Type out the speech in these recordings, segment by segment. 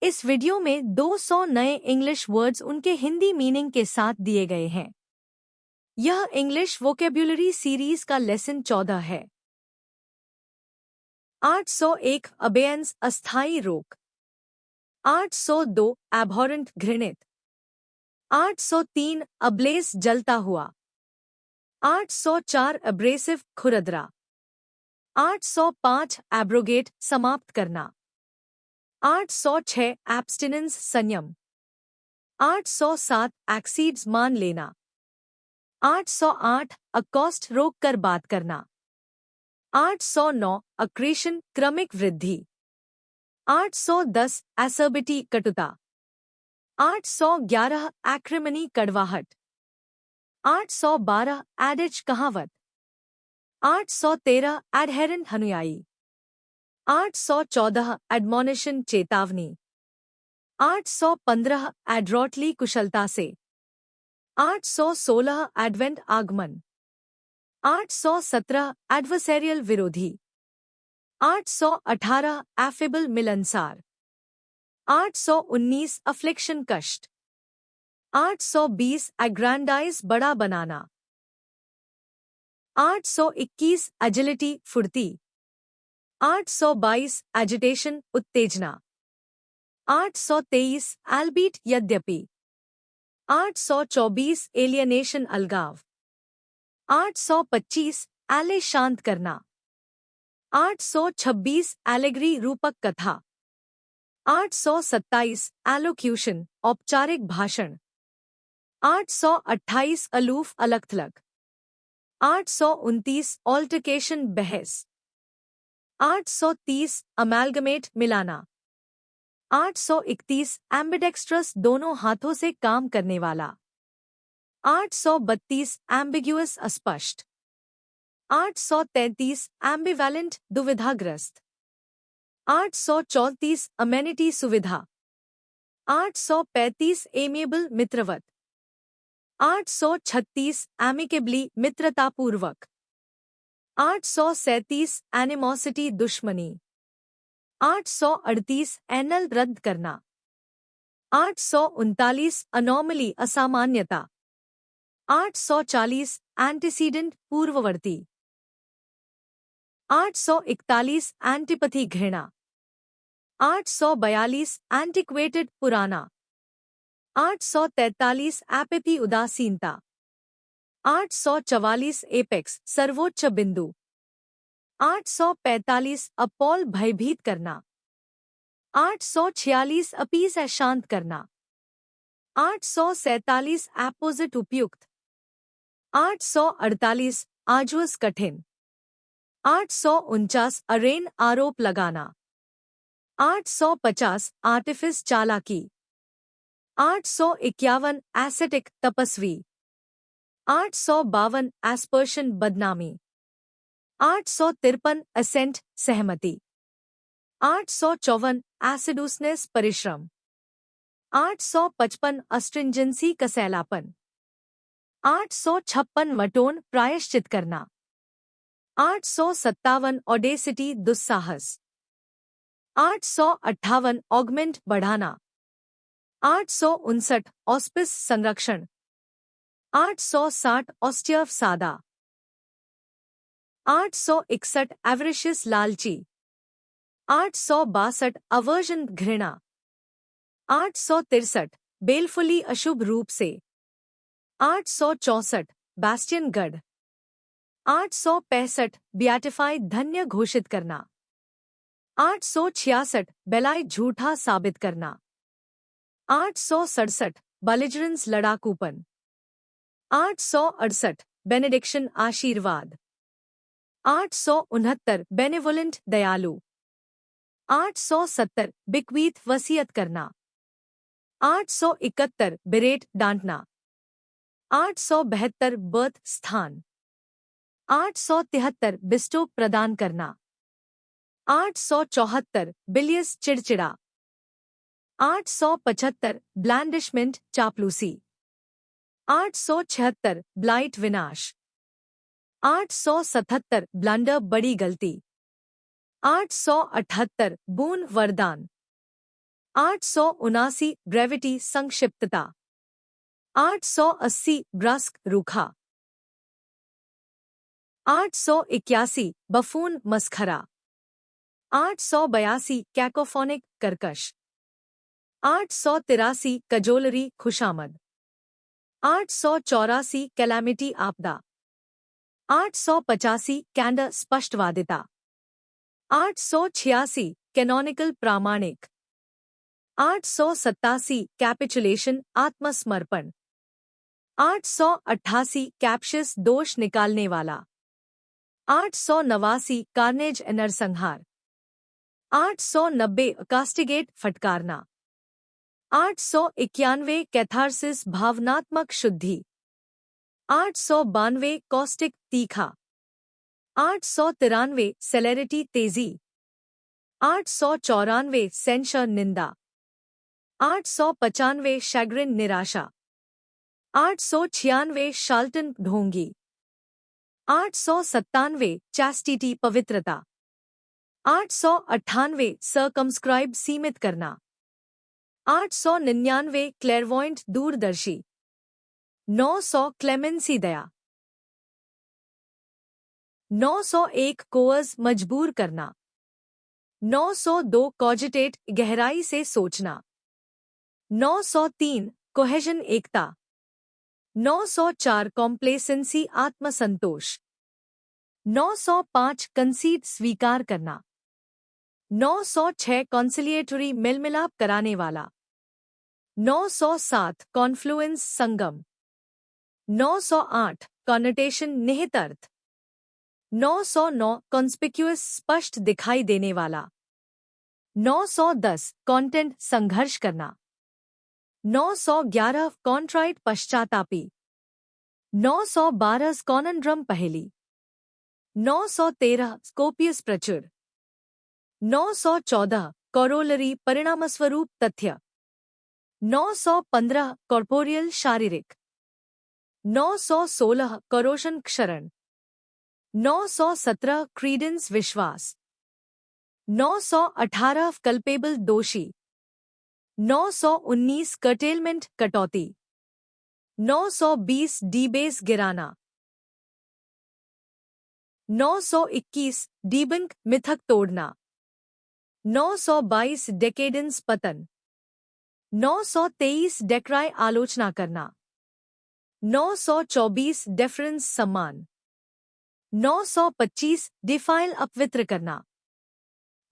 इस वीडियो में 200 नए इंग्लिश वर्ड्स उनके हिंदी मीनिंग के साथ दिए गए हैं। यह इंग्लिश वोकेब्युलरी सीरीज का लेसन 14 है। 801 अबेयंस अस्थायी रोक, 802 एबहॉरेंट घृणित, 803 अब्लेस जलता हुआ, 804 एब्रेसिव खुरदरा, 805 एब्रोगेट समाप्त करना, 806 एब्स्टिनेंस संयम, 807 एक्सीड्स मान लेना, 808 अकॉस्ट रोक कर बात करना, 809 अक्रेशन क्रमिक वृद्धि, 810 एसर्बिटी कटुता, 811 एक्रिमनी कड़वाहट, 812 एडिज कहावत, 813 एडहेरेंट अनुयायी, 814 एडमोनिशन चेतावनी, 815 एड्रॉटली कुशलता से, 816 एडवेंट आगमन, 817 एडवर्सेरियल विरोधी, 818 एफेबल मिलनसार, 819 अफ्लिक्शन कष्ट, 820 एग्रैंडाइज बड़ा बनाना, 821 एजिलिटी फुर्ती, 822 एजिटेशन उत्तेजना, 823 एल्बीट यद्यपि, 824 एलियनेशन अलगाव, 825 एले शांत करना, 826 एलेग्री रूपक कथा, 827 एलोक्यूशन औपचारिक भाषण, 828 अलूफ अलग-थलग, 829 ऑल्टरकेशन बहस, 830 अमैल्गमेट मिलाना, 831 एम्बिडेक्स्ट्रस दोनों हाथों से काम करने वाला, 832 एम्बिग्युअस अस्पष्ट, 833 एम्बिवैलेंट दुविधाग्रस्त, 834 अमेनिटी सुविधा, 835 एमिएबल मित्रवत, 836 एमिकेबली मित्रतापूर्वक, 837 एनिमोसिटी दुश्मनी, 838 एनल रद्द करना, 839 अनोमली असामान्यता, 840 एंटीसीडेंट पूर्ववर्ती, 841 एंटीपैथी घृणा, 842 एंटिक्वेटेड पुराना, 843 एपिपी उदासीनता, 844 एपेक्स सर्वोच्च बिंदु, 845 अपॉल भयभीत करना, 846 अपीस शांत करना, 847 एपोजिट उपयुक्त, 848 आजुअस कठिन, 849 अरेन आरोप लगाना, 850 आर्टिफिस चालाकी, 851 एसेटिक तपस्वी, 852 एस्पर्शन बदनामी, 853 असेंट सहमति, 854 एसिडुसनेस परिश्रम, 855 अस्ट्रिंजेंसी कसैलापन, 856 वटोन प्रायश्चित करना, 857 ऑडेसिटी दुस्साहस, 858 ऑगमेंट बढ़ाना, 859 ऑस्पिस संरक्षण, 860 ऑस्टियफ सादा, 861 एवरिशियस लालची, 862 अवर्जन घृणा, 863 बेलफुली अशुभ रूप से, 864 बैस्टियन गढ़, 865 बियाटिफाइड धन्य घोषित करना, 866 बेलाई झूठा साबित करना, 867 बलिजरेंस लड़ाकूपन, 868 बेनेडिक्शन आशीर्वाद, 869 बेनेवोलेंट दयालु, 870 बिक्वीत वसीयत करना, 871 बिरेट डांटना, 872 बर्थ स्थान, 873 बिस्टो प्रदान करना, 874 बिलियस चिड़चिड़ा, 875 ब्लैंडिशमेंट चापलूसी, 876 ब्लाइट विनाश, 877 ब्लंडर बड़ी गलती, 878 बून वरदान, 879 ब्रेविटी संक्षिप्तता। 880 ब्रस्क रूखा। 881 बफून मस्खरा। 882 कैकोफोनिक कर्कश। 883 कजोलरी खुशामद। 884 कैलामिटी आपदा। 885 कैंडर स्पष्टवादिता। 886 कैनोनिकल प्रामाणिक। 887 कैपिचुलेशन आत्मसमर्पण। 888 कैप्शियस दोष निकालने वाला। 889 कार्नेज नरसंहार। 890 कास्टिगेट फटकारना। 891 कैथारसिस भावनात्मक शुद्धि। 892 कॉस्टिक तीखा। 893 सेलेरिटी तेजी। 894 सेंशर निंदा। 895 शैग्रिन निराशा। 896 शाल्टन ढोंगी। 897 चैस्टिटी पवित्रता। 898 सर्कमस्क्राइब सीमित करना। 899 क्लेरवॉइंट दूरदर्शी। 900 क्लेमेंसी दया। 901 कोअज मजबूर करना। 902 कॉजिटेट गहराई से सोचना। 903 कोहेजन एकता। 904 कॉम्प्लेसेंसी आत्मसंतोष। 905 कंसीड स्वीकार करना। 906 कॉन्सिलिएटरी मिलमिलाप कराने वाला। 907 कॉन्फ्लुएंस संगम। 908 कॉनोटेशन निहित अर्थ। 909 कॉन्स्पिक्यूअस स्पष्ट दिखाई देने वाला। 910 कंटेंट संघर्ष करना। 911 कॉन्ट्राइट पश्चातापी। 912 कॉनंड्रम पहेली। 913 स्कोपियस प्रचुर। 914 कोरोलरी परिणामस्वरूप तथ्य। 915 कॉर्पोरियल शारीरिक। 916 करोशन क्षरण। 917 क्रीडेंस विश्वास। 918 कल्पेबल दोषी। 919 कर्टेलमेंट कटौती। 920 डीबेस गिराना। 921 डीबंक मिथक तोड़ना। 922 डेकेडेंस पतन। 923 डेक्राई आलोचना करना। 924 डेफरेंस सम्मान। 925 डिफाइल अपवित्र करना।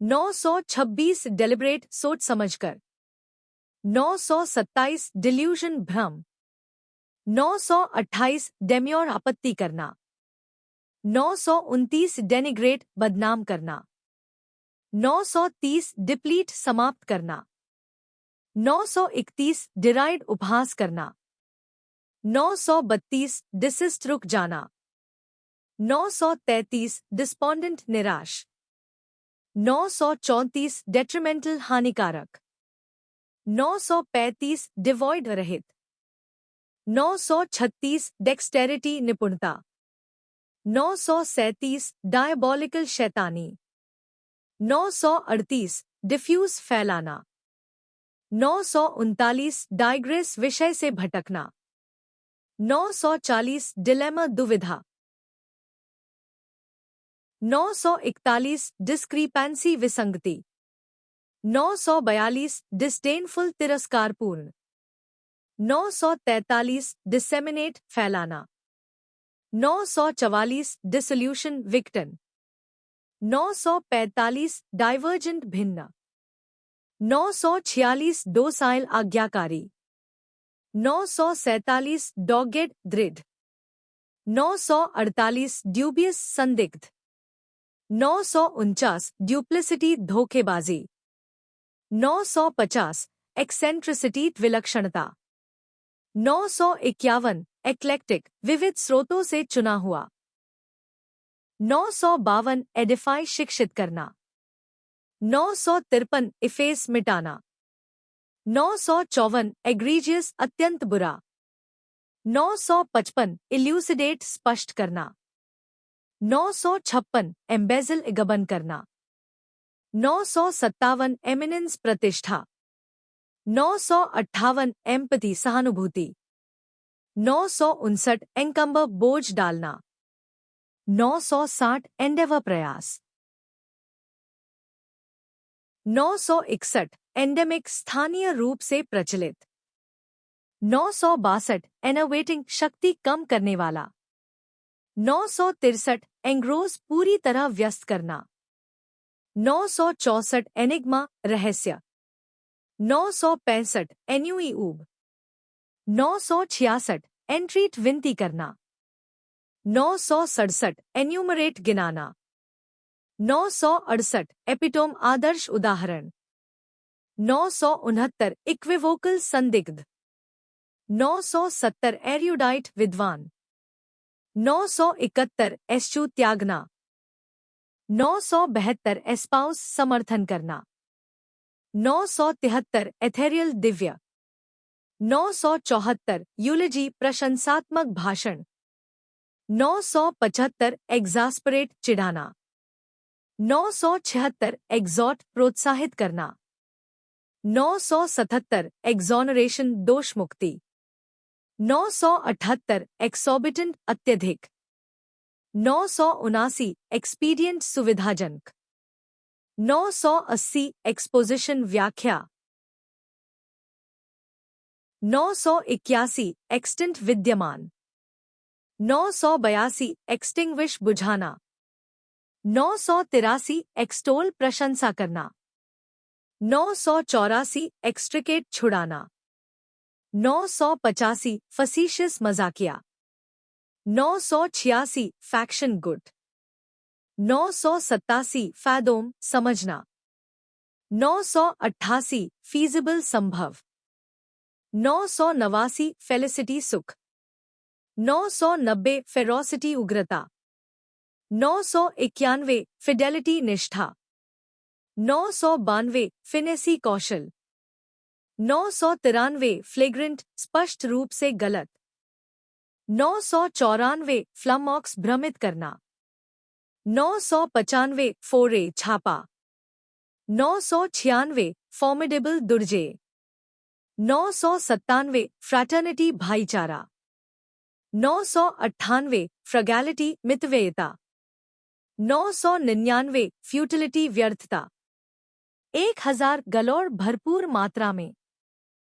926 डेलिब्रेट सोच समझकर। 927 डिल्यूजन भ्रम। 928 डेम्योर आपत्ति करना। 929 डेनिग्रेट बदनाम करना। 930 डिप्लीट समाप्त करना। 931 डिराइड उपहास करना। 932 डिसिस्ट रुक जाना। 933 डिस्पोंडेंट निराश। 934 डेट्रीमेंटल हानिकारक। 935 डिवॉइड रहित। 936 डेक्सटेरिटी निपुणता। 937 डायबॉलिकल शैतानी। 938 डिफ्यूज फैलाना। 939 डाइग्रेस विषय से भटकना। 940 डिलेमा दुविधा। 941 डिस्क्रीपेंसी विसंगति। 942 डिस्डेनफुल तिरस्कारपूर्ण। 943 डिसेमिनेट फैलाना। 944 डिसोल्यूशन विक्टन। 945 डाइवर्जेंट भिन्न। 946 डोसाइल आज्ञाकारी। 947 डॉगेड दृढ़। 948 ड्यूबियस संदिग्ध। 949 ड्यूप्लिसिटी धोखेबाजी। 950 एक्सेंट्रिसिटी विलक्षणता। 951 एक्लेक्टिक विविध स्रोतों से चुना हुआ। 952 एडिफाई शिक्षित करना। 953 इफेस मिटाना। 954 एग्रीजियस अत्यंत बुरा। 955 इल्यूसिडेट स्पष्ट करना। 956 एम्बेजल गबन करना। 957 एमिनेंस प्रतिष्ठा। 958 एम्पैथी सहानुभूति। 959 एंकम्बर बोझ डालना। 960 एंडेवर प्रयास। 961 एंडेमिक स्थानीय रूप से प्रचलित। 962 एनोवेटिंग शक्ति कम करने वाला। 963 एंग्रोस पूरी तरह व्यस्त करना। 964 एनिग्मा रहस्य। 965 एन्यूई ऊब। 966 एंट्रीट विनती करना। 967 एन्यूमरेट गिनाना। 968 एपिटोम आदर्श उदाहरण। 969 इक्विवोकल संदिग्ध। 970 एर्यूडाइट विद्वान। 971 एस्चू त्यागना। 972 एस्पाउस समर्थन करना। 973 एथेरियल दिव्य। 974 यूलजी प्रशंसात्मक भाषण। 975 एग्जास्परेट चिढ़ाना। 976 एग्जॉट प्रोत्साहित करना। 977 एक्सोनरेशन दोष मुक्ति। 978 एक्सोबिटेंट अत्यधिक। 979 एक्सपीडियंट सुविधाजनक। 980 एक्सपोजिशन व्याख्या। 981 एक्सटेंट विद्यमान। 982 एक्सटिंग्विश बुझाना। 983 एक्सटोल प्रशंसा करना। 984 एक्सट्रिकेट छुड़ाना। 985 फसीशियस मजाकिया। 986 फैक्शन गुड। 987 फैदोम समझना। 988 फीजिबल संभव। 989 फेलिसिटी सुख। 990 फेरोसिटी उग्रता। 991 फिडेलिटी निष्ठा। 992 फिनेसी कौशल। 993 फ्लेग्रेंट स्पष्ट रूप से गलत। 994 फ्लमॉक्स भ्रमित करना। 995 फोरे छापा। 996 फॉर्मिडेबल दुर्जेय। 997 फ्रैटर्निटी भाईचारा। 998 फ्रगैलिटी मितव्ययिता। 999 फ्यूटिलिटी व्यर्थता। 1000 गलोर भरपूर मात्रा में।